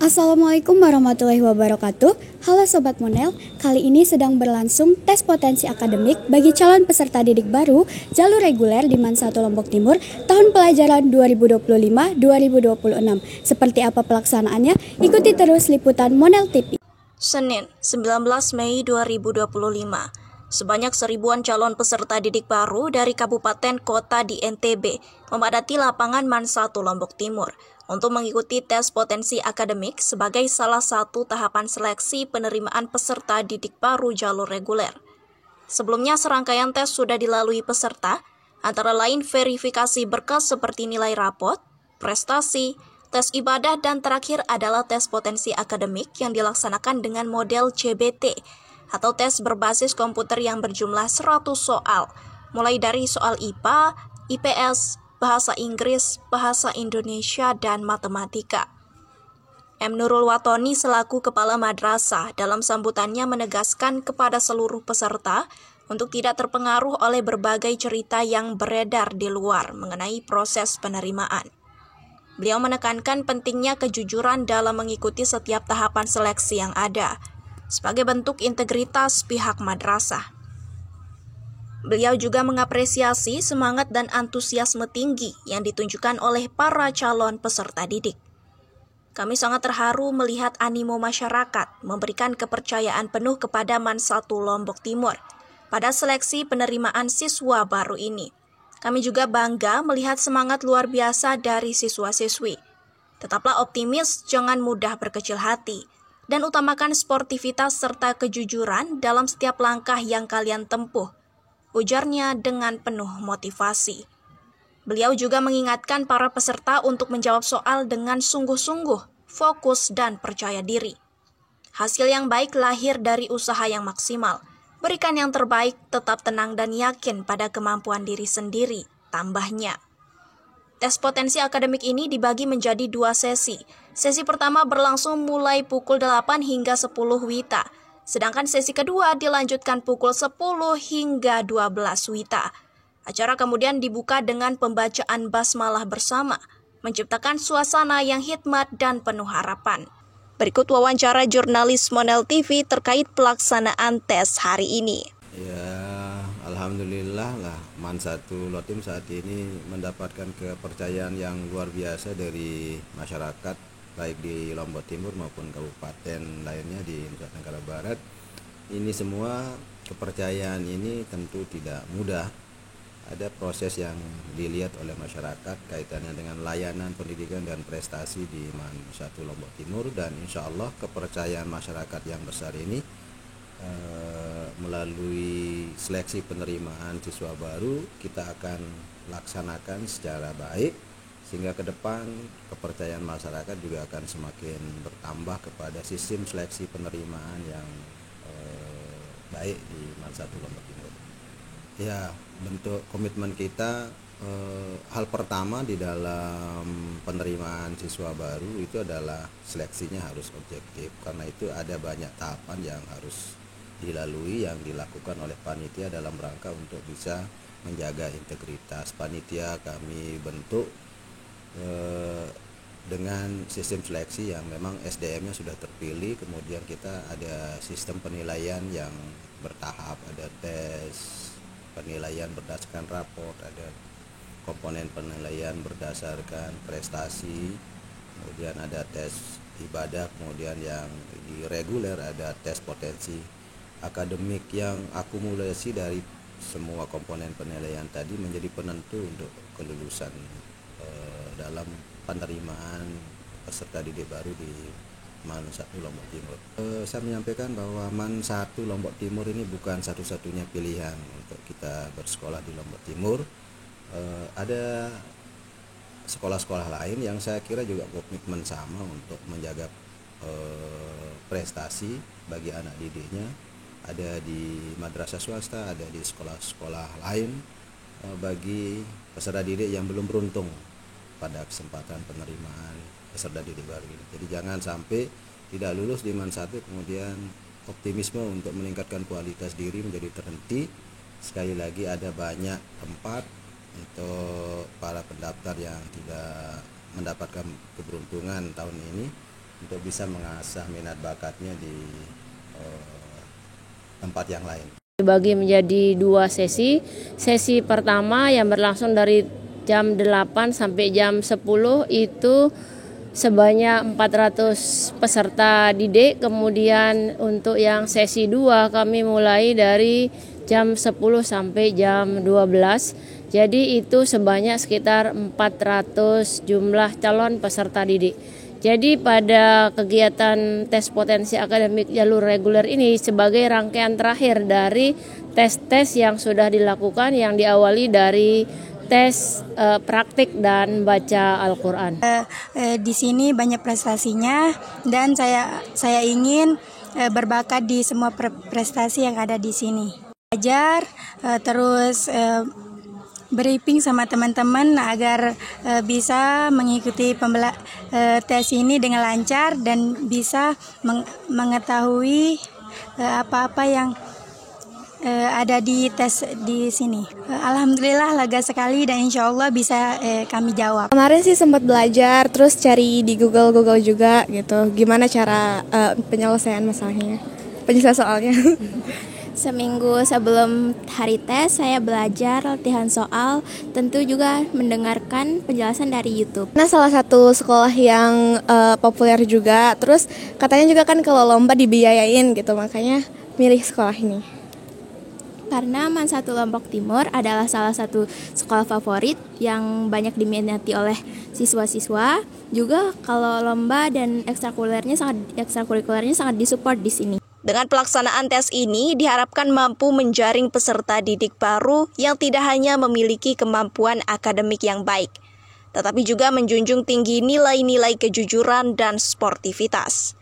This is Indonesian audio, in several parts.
Assalamualaikum warahmatullahi wabarakatuh. Halo Sobat Monel, kali ini sedang berlangsung tes potensi akademik bagi calon peserta didik baru jalur reguler di MAN 1 Lombok Timur tahun pelajaran 2025-2026. Seperti apa pelaksanaannya? Ikuti terus liputan Monel TV. Senin, 19 Mei 2025. Sebanyak seribuan calon peserta didik baru dari kabupaten kota di NTB memadati lapangan MAN 1 Lombok Timur untuk mengikuti tes potensi akademik sebagai salah satu tahapan seleksi penerimaan peserta didik baru jalur reguler. Sebelumnya serangkaian tes sudah dilalui peserta, antara lain verifikasi berkas seperti nilai rapot, prestasi, tes ibadah, dan terakhir adalah tes potensi akademik yang dilaksanakan dengan model CBT atau tes berbasis komputer yang berjumlah 100 soal, mulai dari soal IPA, IPS, bahasa Inggris, bahasa Indonesia, dan matematika. M. Nurul Watoni selaku Kepala Madrasah dalam sambutannya menegaskan kepada seluruh peserta untuk tidak terpengaruh oleh berbagai cerita yang beredar di luar mengenai proses penerimaan. Beliau menekankan pentingnya kejujuran dalam mengikuti setiap tahapan seleksi yang ada, sebagai bentuk integritas pihak madrasah. Beliau juga mengapresiasi semangat dan antusiasme tinggi yang ditunjukkan oleh para calon peserta didik. Kami sangat terharu melihat animo masyarakat memberikan kepercayaan penuh kepada MAN 1 Lombok Timur pada seleksi penerimaan siswa baru ini. Kami juga bangga melihat semangat luar biasa dari siswa-siswi. Tetaplah optimis, jangan mudah berkecil hati, dan utamakan sportivitas serta kejujuran dalam setiap langkah yang kalian tempuh, ujarnya dengan penuh motivasi. Beliau juga mengingatkan para peserta untuk menjawab soal dengan sungguh-sungguh, fokus, dan percaya diri. Hasil yang baik lahir dari usaha yang maksimal. Berikan yang terbaik, tetap tenang dan yakin pada kemampuan diri sendiri, tambahnya. Tes potensi akademik ini dibagi menjadi 2 sesi. Sesi pertama berlangsung mulai pukul 8 hingga 10 WITA, sedangkan sesi kedua dilanjutkan pukul 10 hingga 12 WITA. Acara kemudian dibuka dengan pembacaan basmalah bersama, menciptakan suasana yang hikmat dan penuh harapan. Berikut wawancara jurnalis Monel TV terkait pelaksanaan tes hari ini. Ya, alhamdulillah lah MAN 1 Lotim saat ini mendapatkan kepercayaan yang luar biasa dari masyarakat baik di Lombok Timur maupun kabupaten lainnya di Nusa Tenggara Barat. Ini semua kepercayaan ini tentu tidak mudah. Ada proses yang dilihat oleh masyarakat kaitannya dengan layanan pendidikan dan prestasi di MAN 1 Lombok Timur, dan insya Allah kepercayaan masyarakat yang besar ini melalui seleksi penerimaan siswa baru kita akan laksanakan secara baik, sehingga ke depan kepercayaan masyarakat juga akan semakin bertambah kepada sistem seleksi penerimaan yang baik di MAN 1 Lombok Timur. Ya, bentuk komitmen kita, hal pertama di dalam penerimaan siswa baru itu adalah seleksinya harus objektif, karena itu ada banyak tahapan yang harus dilalui yang dilakukan oleh panitia dalam rangka untuk bisa menjaga integritas. Panitia kami bentuk dengan sistem seleksi yang memang SDM-nya sudah terpilih, kemudian kita ada sistem penilaian yang bertahap, ada tes penilaian berdasarkan raport, ada komponen penilaian berdasarkan prestasi, kemudian ada tes ibadah, kemudian yang di reguler ada tes potensi akademik yang akumulasi dari semua komponen penilaian tadi menjadi penentu untuk kelulusan dalam penerimaan peserta didik baru di MAN 1 Lombok Timur. Saya menyampaikan bahwa MAN 1 Lombok Timur ini bukan satu-satunya pilihan untuk kita bersekolah di Lombok Timur. Ada sekolah-sekolah lain yang saya kira juga komitmen sama untuk menjaga prestasi bagi anak didiknya. Ada di madrasah swasta, ada di sekolah-sekolah lain bagi peserta didik yang belum beruntung pada kesempatan penerimaan peserta didik baru ini. Jadi jangan sampai tidak lulus di MAN 1 kemudian optimisme untuk meningkatkan kualitas diri menjadi terhenti. Sekali lagi ada banyak tempat untuk para pendaftar yang tidak mendapatkan keberuntungan tahun ini untuk bisa mengasah minat bakatnya di tempat yang lain. Dibagi menjadi 2 sesi. Sesi pertama yang berlangsung dari jam 8 sampai jam 10 itu sebanyak 400 peserta didik. Kemudian untuk yang sesi 2 kami mulai dari jam 10 sampai jam 12. Jadi itu sebanyak sekitar 400 jumlah calon peserta didik. Jadi pada kegiatan tes potensi akademik jalur reguler ini sebagai rangkaian terakhir dari tes-tes yang sudah dilakukan yang diawali dari tes praktik dan baca Al-Quran. Di sini banyak prestasinya dan saya ingin berbakat di semua prestasi yang ada di sini. Belajar terus briefing sama teman-teman agar bisa mengikuti tes ini dengan lancar dan bisa mengetahui apa-apa yang ada di tes di sini. Alhamdulillah lega sekali dan insya Allah bisa kami jawab. Kemarin sih sempat belajar, terus cari di Google juga gitu. Gimana cara penyelesaian masalahnya, penyelesaian soalnya. Seminggu sebelum hari tes, saya belajar latihan soal, tentu juga mendengarkan penjelasan dari YouTube. Nah, salah satu sekolah yang populer juga, terus katanya juga kan kalau lomba dibiayain gitu, makanya milih sekolah ini. Karena MAN 1 Lombok Timur adalah salah satu sekolah favorit yang banyak diminati oleh siswa-siswa. Juga kalau lomba dan ekstrakurikulernya sangat disupport di sini. Dengan pelaksanaan tes ini diharapkan mampu menjaring peserta didik baru yang tidak hanya memiliki kemampuan akademik yang baik, tetapi juga menjunjung tinggi nilai-nilai kejujuran dan sportivitas.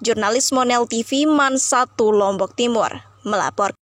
Jurnalis Monel TV MAN 1 Lombok Timur melaporkan.